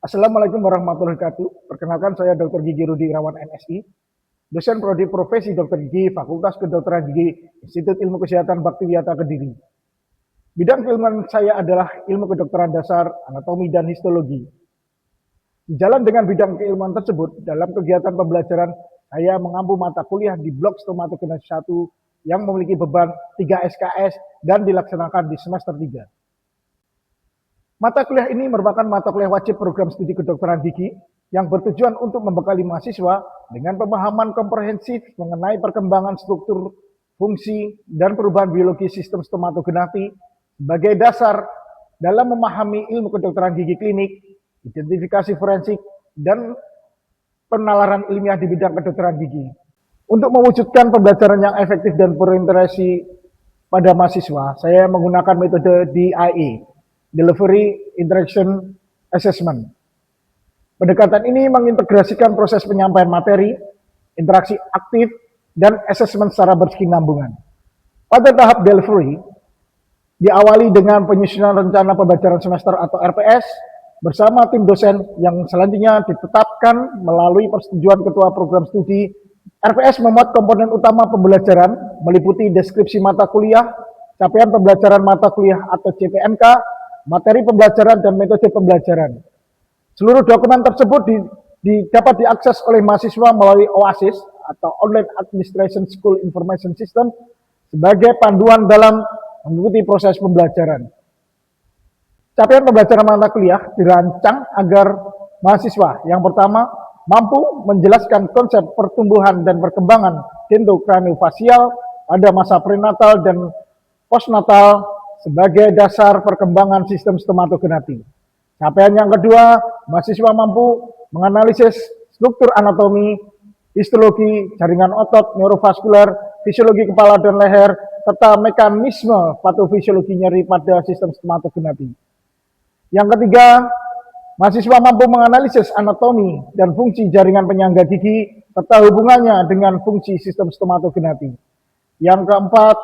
Assalamualaikum warahmatullahi wabarakatuh. Perkenalkan saya Dr. Gigi Rudi Irawan MSI, dosen prodi profesi Dr. Gigi, Fakultas Kedokteran Gigi, Institut Ilmu Kesehatan Baktiwiyata Kediri. Bidang keilmuan saya adalah ilmu kedokteran dasar, anatomi, dan histologi. Jalan dengan bidang keilmuan tersebut, dalam kegiatan pembelajaran, saya mengampu mata kuliah di blok stomatogenesi 1 yang memiliki beban 3 SKS dan dilaksanakan di semester 3. Mata kuliah ini merupakan mata kuliah wajib program studi kedokteran gigi yang bertujuan untuk membekali mahasiswa dengan pemahaman komprehensif mengenai perkembangan struktur, fungsi, dan perubahan biologi sistem stomatogenati sebagai dasar dalam memahami ilmu kedokteran gigi klinik, identifikasi forensik, dan penalaran ilmiah di bidang kedokteran gigi. Untuk mewujudkan pembelajaran yang efektif dan berinteraksi pada mahasiswa, saya menggunakan metode DIA, Delivery Interaction Assessment. Pendekatan ini mengintegrasikan proses penyampaian materi, interaksi aktif, dan assessment secara berkesinambungan. Pada tahap delivery, diawali dengan penyusunan rencana pembelajaran semester atau RPS bersama tim dosen yang selanjutnya ditetapkan melalui persetujuan ketua program studi. RPS memuat komponen utama pembelajaran meliputi deskripsi mata kuliah, capaian pembelajaran mata kuliah atau CPMK, materi pembelajaran, dan metode pembelajaran. Seluruh dokumen tersebut dapat diakses oleh mahasiswa melalui OASIS atau Online Administration School Information System sebagai panduan dalam mengikuti proses pembelajaran. Capaian pembelajaran mata kuliah dirancang agar mahasiswa yang pertama mampu menjelaskan konsep pertumbuhan dan perkembangan dendrokraniofacial pada masa prenatal dan postnatal sebagai dasar perkembangan sistem stomatogenati. Capaian yang kedua, mahasiswa mampu menganalisis struktur anatomi, histologi, jaringan otot, neurovaskular, fisiologi kepala dan leher, serta mekanisme patofisiologi nyeri pada sistem stomatogenati. Yang ketiga, mahasiswa mampu menganalisis anatomi dan fungsi jaringan penyangga gigi, serta hubungannya dengan fungsi sistem stomatogenati. Yang keempat,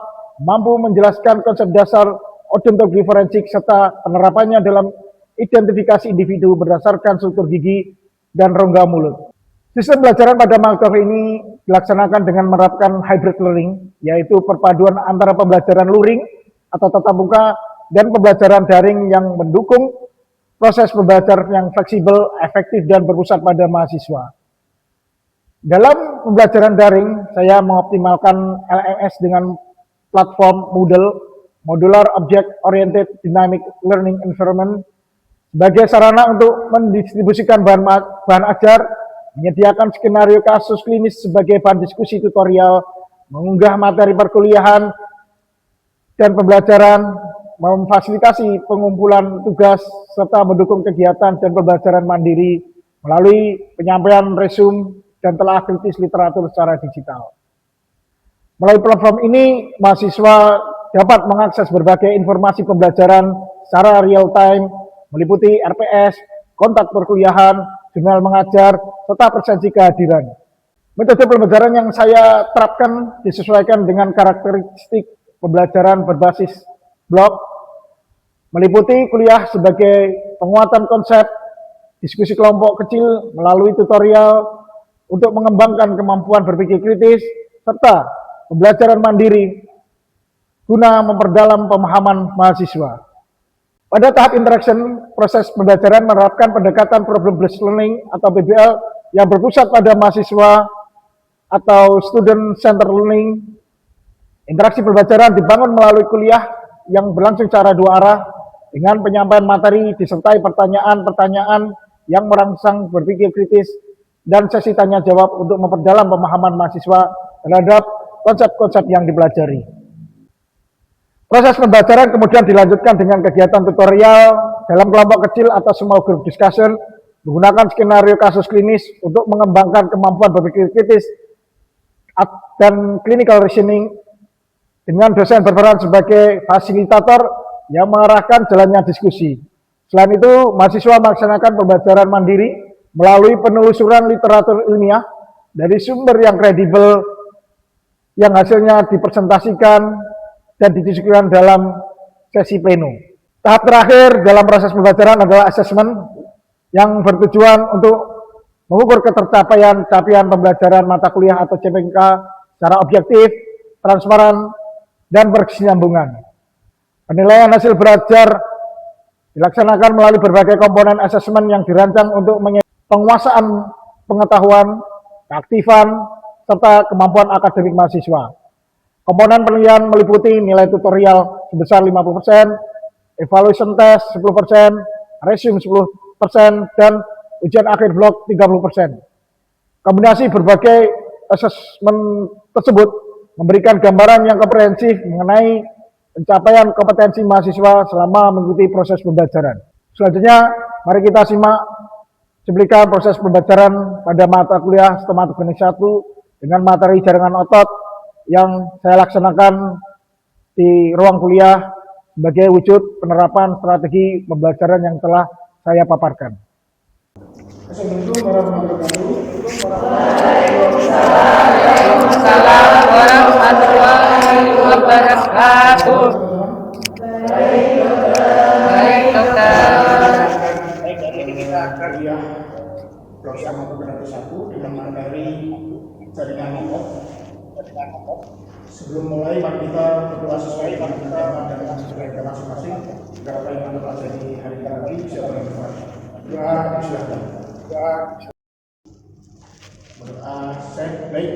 mampu menjelaskan konsep dasar odontologi forensik serta penerapannya dalam identifikasi individu berdasarkan struktur gigi dan rongga mulut. Sistem pembelajaran pada mata kuliah ini dilaksanakan dengan menerapkan hybrid learning, yaitu perpaduan antara pembelajaran luring atau tatap muka dan pembelajaran daring yang mendukung proses pembelajaran yang fleksibel, efektif, dan berpusat pada mahasiswa. Dalam pembelajaran daring, saya mengoptimalkan LMS dengan platform Moodle, Modular Object Oriented Dynamic Learning Environment, sebagai sarana untuk mendistribusikan bahan ajar, menyediakan skenario kasus klinis sebagai bahan diskusi tutorial, mengunggah materi perkuliahan dan pembelajaran, memfasilitasi pengumpulan tugas, serta mendukung kegiatan dan pembelajaran mandiri melalui penyampaian resume dan telah kritis literatur secara digital. Melalui platform ini, mahasiswa dapat mengakses berbagai informasi pembelajaran secara real time, meliputi RPS, kontak perkuliahan, jurnal mengajar, serta presensi kehadiran. Metode pembelajaran yang saya terapkan disesuaikan dengan karakteristik pembelajaran berbasis blok, meliputi kuliah sebagai penguatan konsep, diskusi kelompok kecil melalui tutorial untuk mengembangkan kemampuan berpikir kritis, serta pembelajaran mandiri guna memperdalam pemahaman mahasiswa. Pada tahap interaction, proses pembelajaran menerapkan pendekatan problem-based learning atau PBL yang berpusat pada mahasiswa atau student center learning. Interaksi pembelajaran dibangun melalui kuliah yang berlangsung secara dua arah dengan penyampaian materi disertai pertanyaan-pertanyaan yang merangsang berpikir kritis dan sesi tanya jawab untuk memperdalam pemahaman mahasiswa terhadap konsep-konsep yang dipelajari. Proses pembelajaran kemudian dilanjutkan dengan kegiatan tutorial dalam kelompok kecil atau small group discussion menggunakan skenario kasus klinis untuk mengembangkan kemampuan berpikir kritis dan clinical reasoning dengan dosen berperan sebagai fasilitator yang mengarahkan jalannya diskusi. Selain itu, mahasiswa melaksanakan pembelajaran mandiri melalui penelusuran literatur ilmiah dari sumber yang kredibel yang hasilnya dipresentasikan dan didiskusikan dalam sesi pleno. Tahap terakhir dalam proses pembelajaran adalah assessment, yang bertujuan untuk mengukur ketercapaian capaian pembelajaran mata kuliah atau CPNK secara objektif, transparan, dan berkesinambungan. Penilaian hasil belajar dilaksanakan melalui berbagai komponen asesmen yang dirancang untuk penguasaan pengetahuan, keaktifan, serta kemampuan akademik mahasiswa. Komponen penilaian meliputi nilai tutorial sebesar 50%, evaluation test 10%, resume 10%, dan ujian akhir blok 30%. Kombinasi berbagai asesmen tersebut memberikan gambaran yang komprehensif mengenai pencapaian kompetensi mahasiswa selama mengikuti proses pembelajaran. Selanjutnya, mari kita simak cuplikan proses pembelajaran pada mata kuliah Sistematik Teknik 1 dengan materi jaringan otot yang saya laksanakan di ruang kuliah sebagai wujud penerapan strategi pembelajaran yang telah saya paparkan. Assalamualaikum warahmatullahi wabarakatuh. Baik, dokter. Baik, ini kita kuliah bersama beberapa satu dengan materi jaringan otot. Sebelum mulai, mari kita berdoa sesuai dengan kita menjalankan sesuai dengan masing-masing agar apa yang kita pelajari hari ini bisa bermanfaat. Doa, silakan. Saya baik.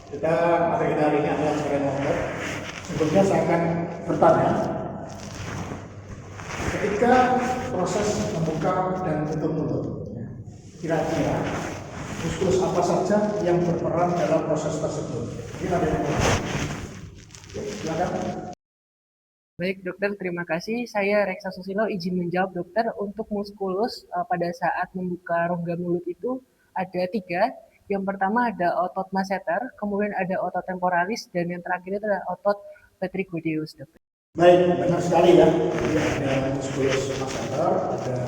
Kita materi hari ini adalah jaringan otot. Sebelumnya saya akan bertanya, ketika proses membuka dan tutup mulut, kira-kira muskulus apa saja yang berperan dalam proses tersebut? Ini ada yang silakan. Baik, dokter, terima kasih. Saya Reksa Susilo izin menjawab, dokter. Untuk muskulus pada saat membuka rongga mulut itu ada 3. Yang pertama ada otot masseter, kemudian ada otot temporalis, dan yang terakhir itu adalah otot petrigodeus, dokter. Baik, benar sekali ya. Jadi ada muskulus masseter, ada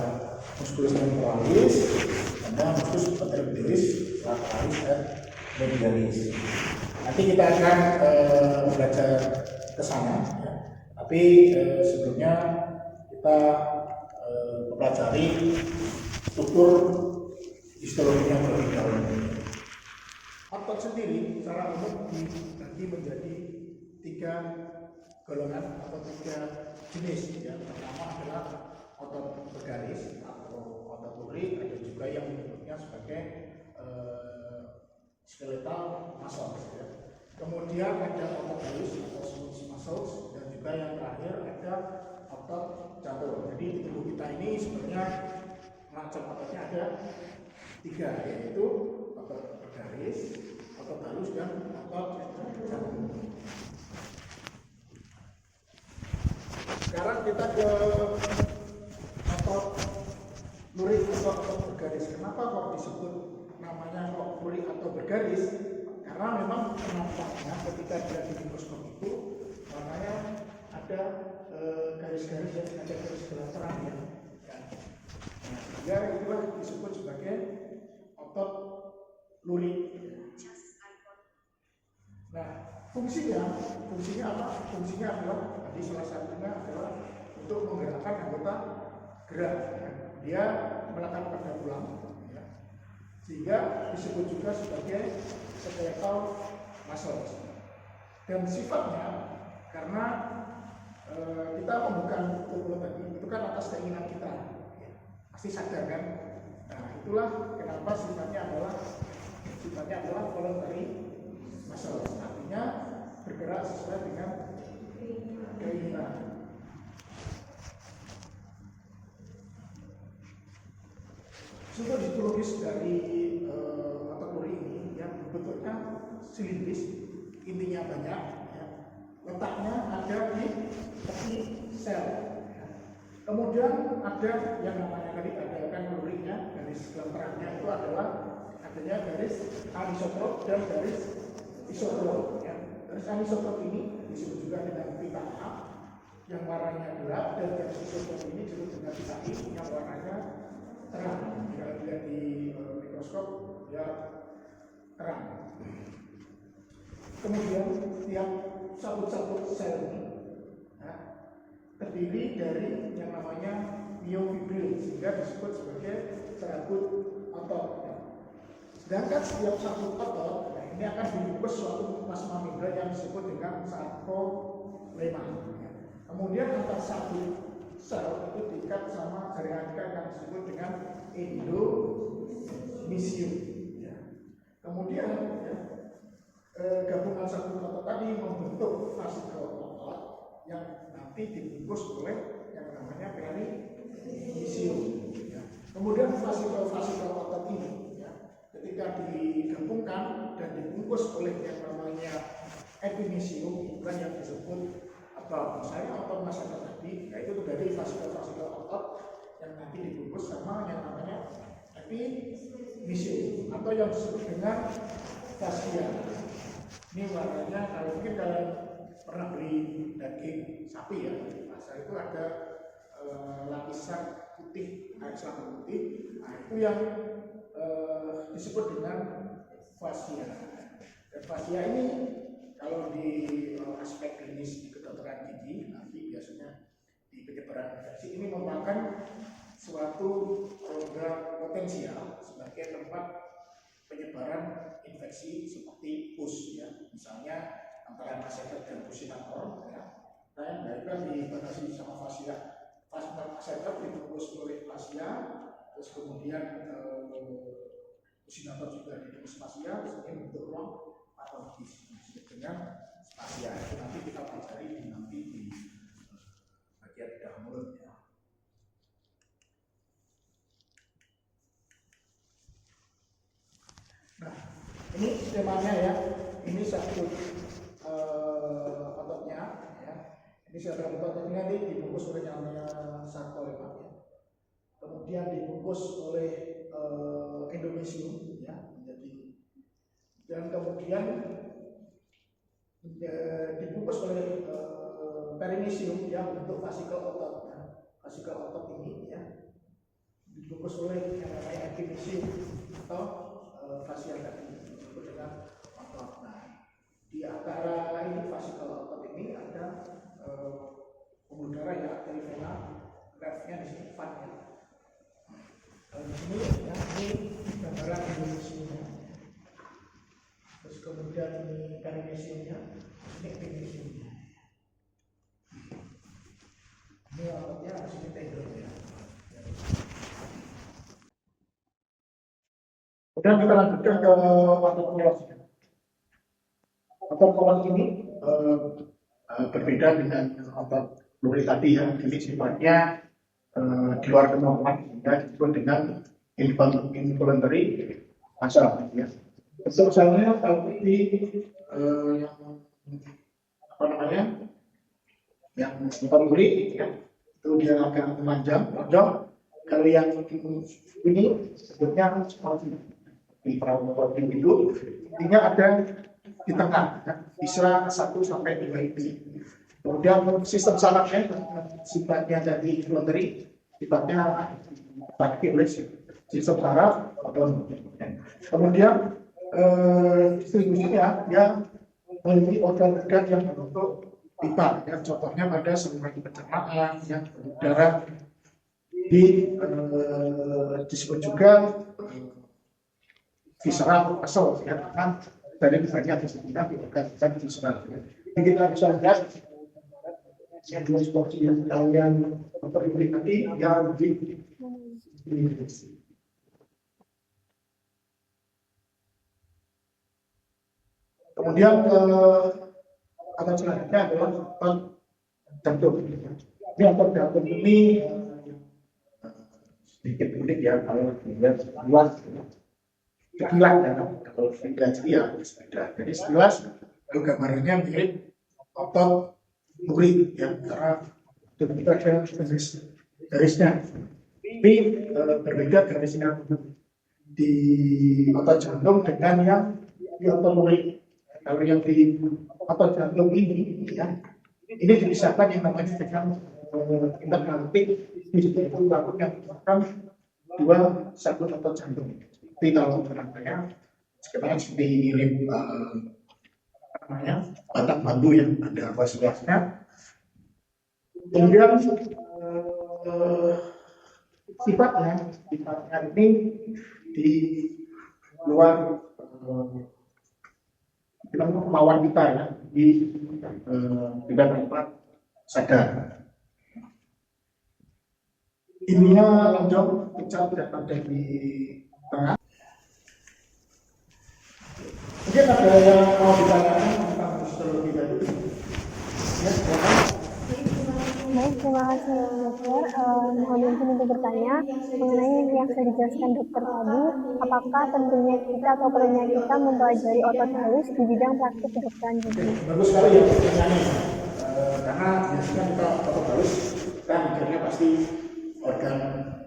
muskulus temporalis, ada muskulus petrigodeus, lateralis, dan medialis. Nanti kita akan belajar ke sana. Ya. Tapi sebelumnya kita mempelajari struktur histologinya terlebih dahulu. Otot sendiri secara umum dibagi menjadi 3 golongan atau 3 jenis. Yang pertama adalah otot bergaris atau otot lurik, ada juga yang menyebutnya sebagai skeletal muscles. Ya. Kemudian ada otot halus atau smooth muscles, dan juga yang terakhir ada otot catur. Jadi di tubuh kita ini sebenarnya macam ototnya ada 3, yaitu otot bergaris, otot halus, dan otot catur. Sekarang kita ke otot lurik atau otot bergaris. Kenapa kok disebut namanya kok lurik atau bergaris? Karena memang penampakannya ketika dilihat di mikroskop itu warnanya ada garis-garis yang ada garis terang ya. Nah, sehingga itulah disebut sebagai otot lurik. Nah, fungsinya apa? Fungsinya adalah tadi salah satunya adalah untuk menggerakkan anggota gerak. Ya. Dia melekat pada tulang, ya. Sehingga disebut juga sebagai skeletal muscles. Dan sifatnya karena kita membuka tubuh tadi itu kan atas keinginan kita, ya. Pasti sadar kan? Nah, itulah kenapa sifatnya adalah voluntary muscles. Artinya bergerak sesuai dengan keinginan. Struktur histologis dari otot lurik ini yang bentuknya silindris, intinya banyak, ya. Letaknya ada di tepi sel. Ya. Kemudian ada yang namanya tadi ada kan luriknya, garis terangnya itu adalah adanya garis anisotrop dan garis isotrop. Ya. Garis anisotrop ini disebut juga dengan pita A yang warnanya gelap, dan garis isotrop ini disebut dengan pita I yang warnanya terang. Jika dilihat di mikroskop ya terang. Kemudian setiap satu sel ini terdiri dari yang namanya myofibril sehingga disebut sebagai serabut otot. Sedangkan setiap satu otot ini akan dibungkus suatu plasma membran yang disebut dengan sarkolema. Kemudian antar satu sel itu diikat sama jaringan ikat yang disebut dengan endomysium. Kemudian gabungan satu otot tadi membentuk fasikel otot yang nanti dibungkus oleh yang namanya perimysium. Kemudian fasikel otot ini ketika digabungkan dan dibungkus oleh yang namanya epimysium, itulah yang disebut atau misalnya otot masalah tadi, yaitu dari fasikel otot yang nanti dibungkus sama yang namanya epimysium atau yang disebut dengan fascia. Ini warnanya, kalau mungkin kalian pernah beli daging sapi ya, masa itu ada lapisan putih, lapisan putih, nah itu yang disebut dengan fascia. Dan fascia ini kalau di aspek klinis di kedokteran gigi nanti biasanya di penyebaran infeksi ini merupakan suatu rongga potensial sebagai tempat penyebaran infeksi seperti pus ya, misalnya antara masyarakat dan pusinator ya. Nah yang baik kan dibatasi sama fascia, masyarakat dibungkus oleh fascia, terus kemudian pusinator juga dibungkus fascia, sehingga bentuk ruang patologis dengan fascia. Itu nanti kita pelajari nanti di bagian bedah mulut ya. Nah, ini skemanya ya. Ini satu ototnya ya. Ini satu ototnya nanti dibungkus oleh yang namanya sarkolema ya. Kemudian dibungkus oleh endomysium ya, menjadi, dan kemudian dibungkus oleh perimysium yang bentuk fasikel otot. Nah, fasikel otot ini ya dibungkus oleh yang namanya epimysium atau fascia tadi disebut dengan otot. Nah, di antara ini fasikel otot ini ada pembuluh darah ya, arteri vena, nerve-nya di sini fan ya. Di sini ya, ini gambaran endomysiumnya. Terus kemudian ini perimysiumnya, ini epimysiumnya. Ini ototnya di sini tendon ya. Kemudian kita lanjutkan ke otot polos. Otot polos ini berbeda dengan otot lurik tadi ya. Ini sifatnya di luar kemampuan kita disebut dengan involuntary muscle ya. Misalnya kalau di apa namanya yang involuntary ya, itu dia agak memanjang, lonjong. Kalau yang ini sebutnya di perawakan itu intinya ada di tengah ya, bisa 1 sampai 2 inti. Kemudian sistem sarafnya sifatnya dari involuntary, sifatnya dipakai oleh sistem saraf atau kemudian distribusinya yang memiliki organ-organ yang berbentuk pipa ya, contohnya pada saluran pencernaan yang darah disebut juga visceral muscle ya, kan dari banyak disebutkan di organ visceral. Jadi kita bisa lihat yang dua seperti yang kalian terlihat tadi yang di kemudian akan selanjutnya adalah otot jantung. Ini otot jantung ini sedikit unik ya kalau dilihat luas. Sekilas ya, kalau dilihat ya beda. Jadi sekilas gambarannya mirip otot lurik ya, karena kita ada garisnya. Tapi berbeda garisnya di otot jantung dengan yang di otot lurik. Kalau yang di otot jantung ini ya, ini dipisahkan yang namanya dengan intergalaktik di situ itu yang merupakan satu otot jantung. Tapi kalau namanya sekarang seperti mirip namanya batang bambu yang ada ruas-ruasnya. Kemudian sifatnya ini di luar kemauan kita ya, di tidak dapat sadar. Ininya lonjong kecap tidak ada di tengah. Mungkin ada yang mau ditanyakan tentang histologi tadi? Ya, silakan. Baik, terima kasih dokter. Mohon izin untuk bertanya mengenai yang sudah dijelaskan dokter tadi, apakah tentunya kita atau perlunya kita mempelajari otot halus di bidang praktik kedokteran gigi? Bagus sekali ya pertanyaannya. Karena biasanya kita otot halus, kita mikirnya pasti organ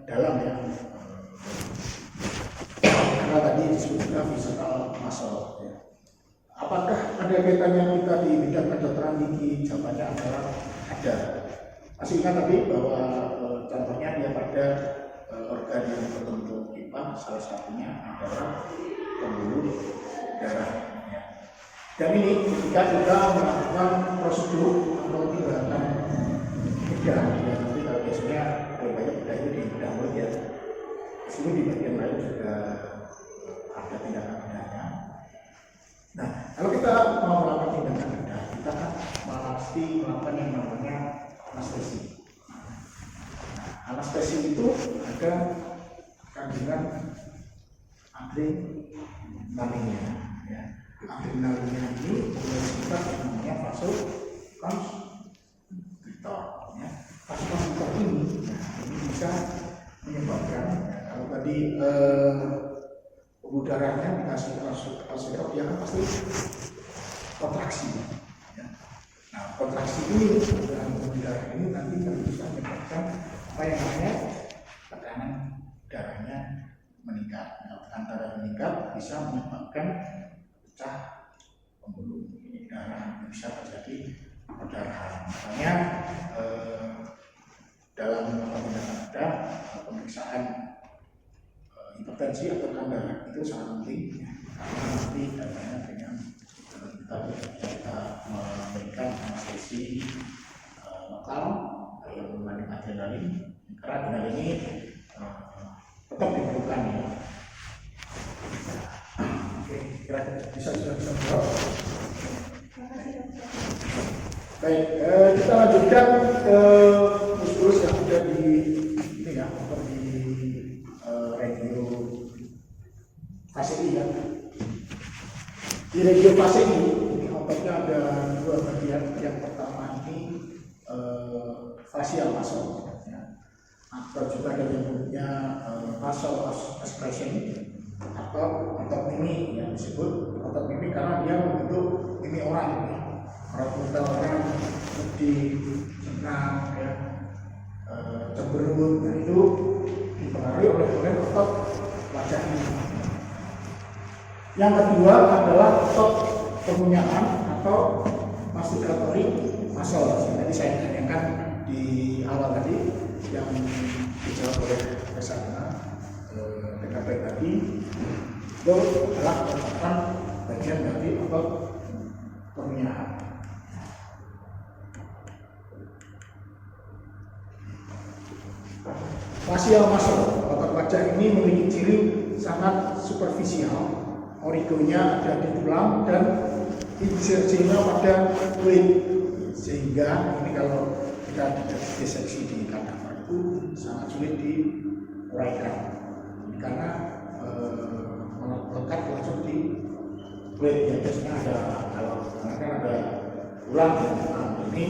dalam ya. Karena tadi disebut juga physical muscle. Ya. Apakah ada kaitannya kita di bidang kedokteran gigi? Jawabannya adalah ada. Masih ingat tadi bahwa contohnya dia pada organ yang berbentuk pipa, salah satunya adalah pembuluh darah. Ya. Dan ini ketika kita melakukan prosedur atau tindakan bedah, ya nanti kalau biasanya paling banyak bedah itu di bedah mulut ya. Meskipun di bagian lain juga ada tindakan bedahnya. Nah, kalau kita mau melakukan tindakan bedah, kita kan pasti melakukan yang namanya anestesi. Nah, anestesi itu ada kandungan adrenalinnya. Ya. Adrenalinnya ini bersifat yang namanya vasokonstriktor. Ya. Vasokonstriktor ini, ini bisa menyebabkan ya, kalau tadi pembuluh darahnya dikasih vasokonstriktor, dia kan pasti kontraksi. Ya. Nah, kontraksi ini dalam pembuluh darah ini nanti bisa menyebabkan apa yang namanya tekanan darahnya meningkat. Nah, tekanan darah meningkat bisa menyebabkan pecah pembuluh darah, bisa terjadi perdarahan. Makanya dalam tindakan bedah pemeriksaan hipertensi atau tekanan darah itu sangat penting ya. Karena nanti darahnya dengan kita memberikan anestesi lokal yang mengandung adrenalin, karena adrenalin ini tetap diperlukan ya. Oke, kira-kira bisa jawab. Baik, kita lanjutkan ke muskulus yang sudah di ini ya, atau di regio fase ya. Di regio fase ini ototnya ada dua bagian. Yang pertama ini facial muscle ya. Atau juga ada yang punya muscle expression atau otot mimi yang disebut otot mimi karena dia membentuk mimi orang ya. Orang orang lebih senang ya, cemberut, nah itu dipengaruhi oleh otot wajah ini. Yang kedua adalah otot pengunyaan atau masticatory muscle. Tadi saya tanyakan di awal tadi yang dijawab oleh Resana TKP tadi itu adalah merupakan bagian dari otot pengunyaan. Facial muscle, otot wajah ini memiliki ciri sangat superficial. Origonya ada di tulang dan insersinya pada kulit, sehingga ini kalau kita diseksi di kadaver itu sangat sulit diuraikan karena melekat langsung di kulit. Ya, biasanya ada kalau karena kan ada tulang ini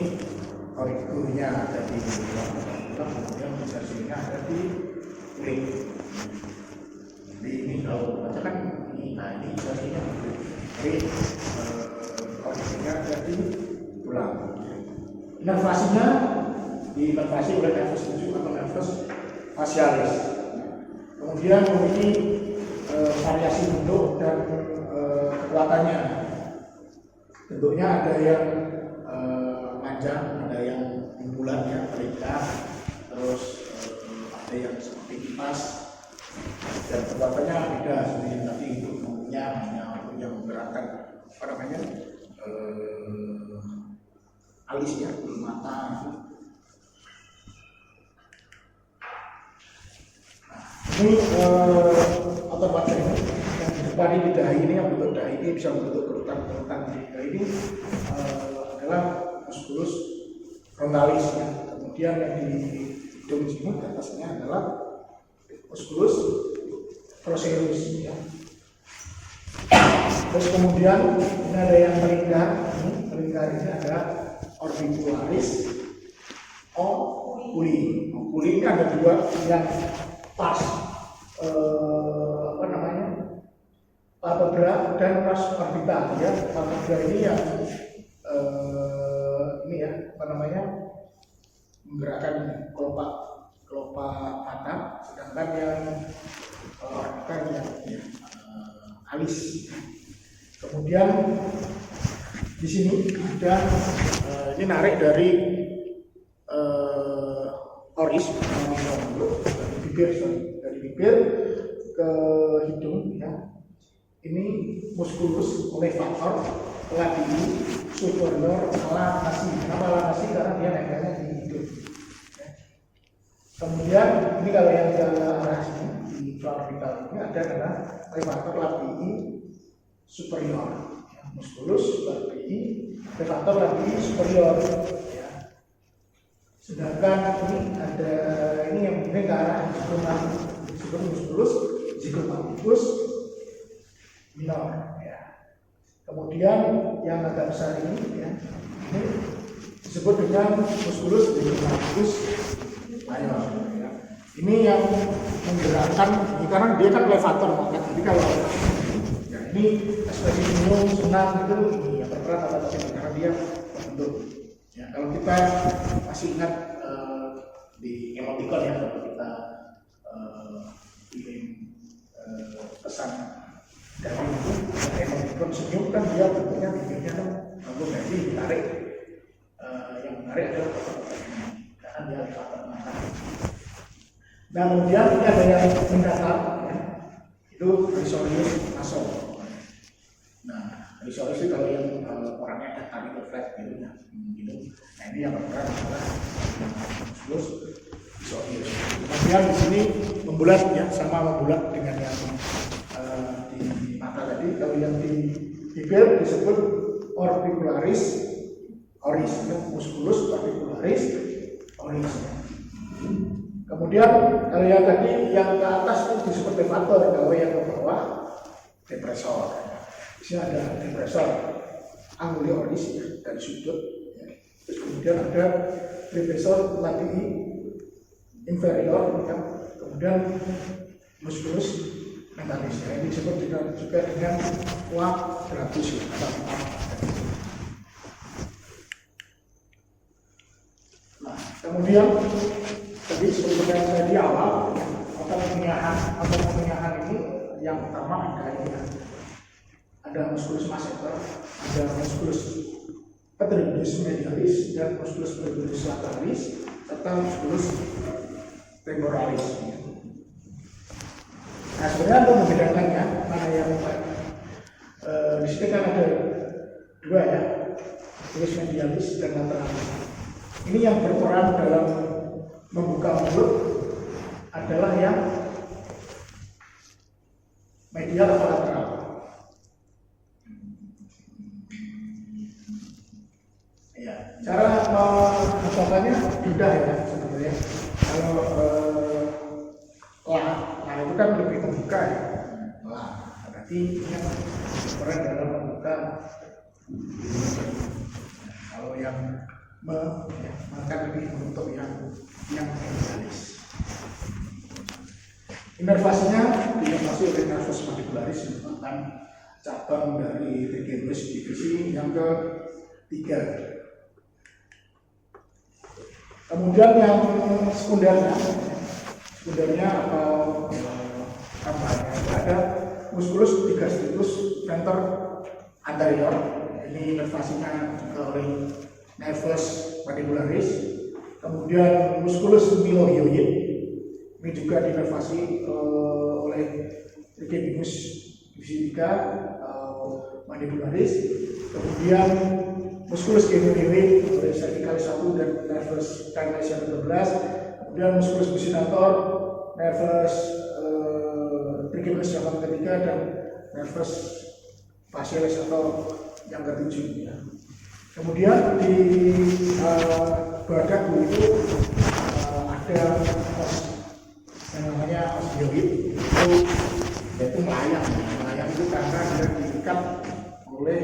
origonya ada di tulang, kemudian insersinya ada di kulit. Jadi ini kalau baca kan nah ini insersinya jadi originnya ada di tulang. Inervasinya diinervasi oleh nervus 7 atau nervus facialis. Kemudian memiliki variasi bentuk dan kekuatannya. Bentuknya ada yang panjang, ada yang bulat ya, terikat, terus ada yang seperti kipas. Dan kekuatannya beda seperti yang tadi untuk mengunyah hanya untuk yang menggerakkan apa namanya alis ya, bulu mata. Ini otot wajah ini yang di depan ini dahi ini yang bentuk dahi ini bisa membentuk kerutan-kerutan di dahi ini adalah muskulus frontalis ya. Kemudian yang di hidung sini di atasnya adalah muskulus procerus ya. Terus kemudian ini ada yang melingkar, ini ada orbicularis oculi. Oculi ini ada dua yang pas palpebra dan ras orbital ya. Palpebra ini yang menggerakkan kelopak mata, sedangkan yang orbital yang alis. Kemudian di sini ada ini narik dari oris dari bibir ke hidung ya. Ini muskulus levator labii superior alanasi. Kenapa alanasi? Karena dia nempelnya di hidung ya. Kemudian ini kalau yang ke arah sini di orbital ini ada adalah levator labii superior ya. Muskulus labii levator labii superior ya. Sedangkan ini ada ini yang ke arah muskulus zygomatikus minor ya. Kemudian yang agak besar ini ya, ini disebut dengan muskulus zygomatikus mayor ya. Ini yang menggerakkan, karena dia kan levator banget. Jadi kalau ya, ini ekspresi senyum, senang itu ya berperan atau tidak karena dia membentuk. Ya, kalau kita masih ingat di emoticon ya, kalau kita kirim pesan dari itu emoticon senyum kan dia bentuknya bibirnya kan lalu jadi ditarik, yang menarik adalah karena dia levator mata. Nah kemudian ini ada yang mendatar ya, itu risorius nasal. Nah risorius itu kalau yang orangnya datar itu flat gitu ya, gitu. Nah ini yang berperan adalah muskulus risorius. Kemudian di sini membulat ya, sama membulat dengan yang di mata tadi. Kalau yang di bibir disebut orbicularis oris ya, muskulus orbicularis oris ya. Kemudian kalau yang tadi yang ke atas itu disebut levator, kalau yang ke bawah depresor. Di sini ada depresor angulioris ya, dari sudut. Ya. Terus kemudian ada depresor labii inferior, ya. Kemudian musculus mentalis. Ya. Ini disebut juga dengan quadratus ya, atau nah, kemudian tadi seperti yang saya di awal, otot pengenyahan ini yang pertama ada musculus masseter, ada musculus petribulus medialis dan musculus petribulus lateralis serta musculus temporalis. Nah sebenarnya untuk membedakannya mana yang di sini kan ada dua ya, musculus medialis dan lateralis. Ini yang berperan dalam membuka mulut adalah yang medial atau lateral. Ya, cara membukaannya mudah ya sebenarnya. Kalau lah itu kan lebih terbuka ya. Lah, berarti ini berperan dalam membuka. Kalau yang akan lebih menutup yang medialis. Inervasinya diinervasi oleh nervus mandibularis, merupakan cabang dari trigeminus divisi yang ketiga. Kemudian yang sekundernya atau tambahannya ada musculus digastrikus venter anterior. Ini inervasinya juga oleh nervus mandibularis. Kemudian musculus milohyoid, ini juga dinervasi oleh trigeminus divisi 3 mandibularis. Kemudian musculus geminoid oleh cervicalis 1 dan nervus terminalis 12. Kemudian musculus buccinator nervus trigeminus yang ketiga dan nervus facialis atau yang ketujuh. Ya. Kemudian di badanku itu ada yang namanya osteoid, itu yaitu melayang. Melayang itu karena dia diikat oleh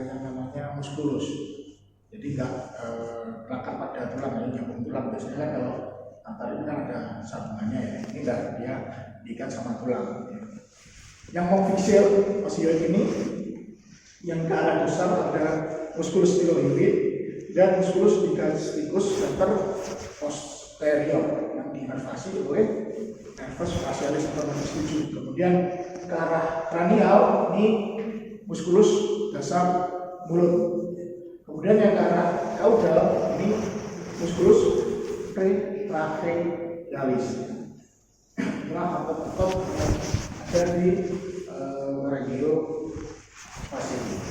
yang namanya muskulus. Jadi nggak lekat pada tulang, ini nyambung tulang. Biasanya kan kalau antar itu kan ada sambungannya ya. Ini enggak, dia diikat sama tulang. Yang konfiksil osteoid ini yang ke arah dorsal ada musculus styloid dan musculus digastricus posterior yang diinervasi oleh nervus facialis atau nervus 7. Kemudian ke arah kranial ini musculus dasar mulut. Kemudian yang ke arah caudal ini musculus trachealis. Itulah otot-otot yang ada di regio facialis.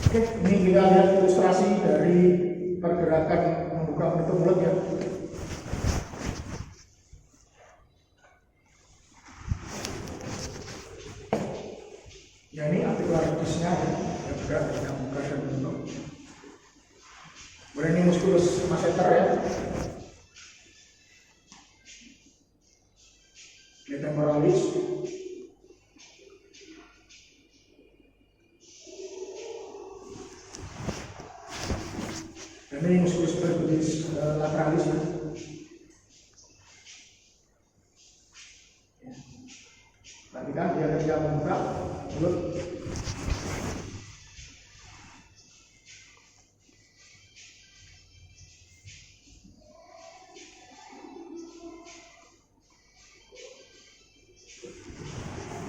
Oke, ini kita lihat ilustrasi dari pergerakan membuka menutup mulut ya. Ya ini artikularitisnya ya juga yang buka dan menutup. Kemudian ini musculus masseter ya. Temporalis. Dan ini musculus percutis lateralis ya. Perhatikan dia ketika membuka mulut.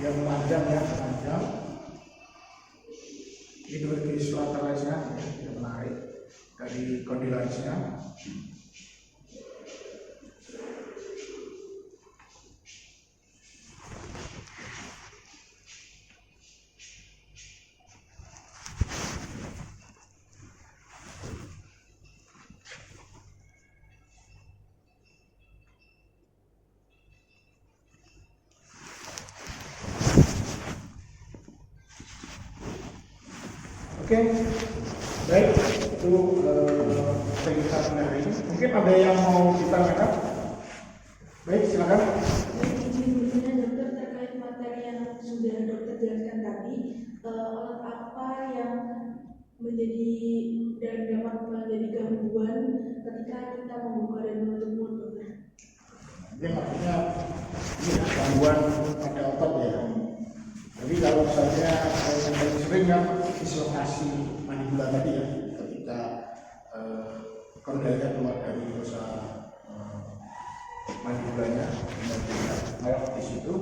Dia memanjang ya, memanjang. Ini dari lateralisnya, dia menarik dari kondylarisnya. Oke, baik, itu kita hari ini. Mungkin ada yang mau ditanyakan? Baik, silakan. Dokter, terkait materi yang sudah dokter jelaskan tadi, otot apa yang menjadi dan dapat menjadi gangguan ketika kita membuka dan menutup mulut, dokter? Jadi maksudnya ini gangguan pada otot ya. Jadi kalau misalnya yang paling sering kan dislokasi mandibula tadi ya, ketika kondilanya keluar dari dosa mandibulanya, kemudian melewati di situ.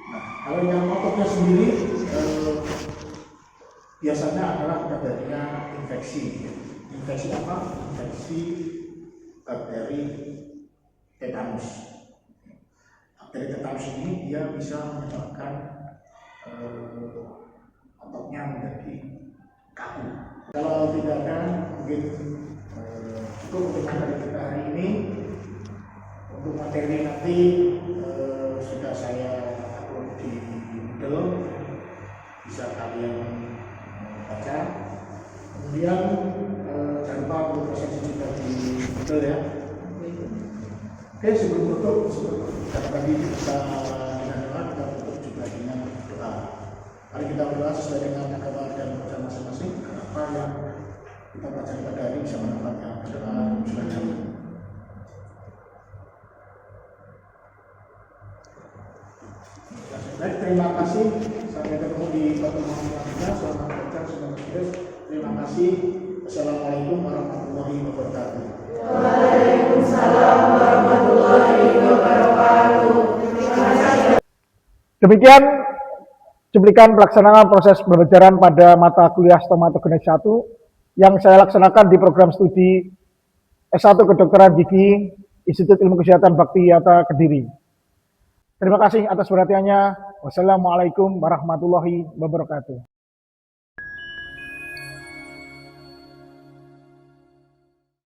Nah, kalau yang ototnya sendiri biasanya adalah terjadinya infeksi. Infeksi apa? Infeksi bakteri tetanus. Bakteri tetanus ini dia bisa menyebabkan ototnya menjadi kaku. Kalau tidak ada, mungkin cukup untuk materi kita hari ini. Untuk materi nanti sudah saya upload di Moodle, bisa kalian baca. Kemudian jangan lupa untuk presentasi juga di Moodle ya. Oke, sebelum tutup, karena tadi kita tutup juga dengan doa. Mari kita berdoa sesuai dengan agama dan bacaan masing-masing. Apa yang kita baca pada hari ini bisa manfaatkan. Berdoa selanjutnya. Baik, terima kasih. Sampai ketemu di pertemuan selanjutnya. Selamat belajar, selamat hidup. Terima kasih. Assalamualaikum warahmatullahi wabarakatuh. Waalaikumsalam warahmatullahi wabarakatuh. Demikian cuplikan pelaksanaan proses pembelajaran pada mata kuliah Stomatogenetik 1 yang saya laksanakan di program studi S1 Kedokteran Gigi Institut Ilmu Kesehatan Bakti Yata Kediri. Terima kasih atas perhatiannya. Wassalamualaikum warahmatullahi wabarakatuh.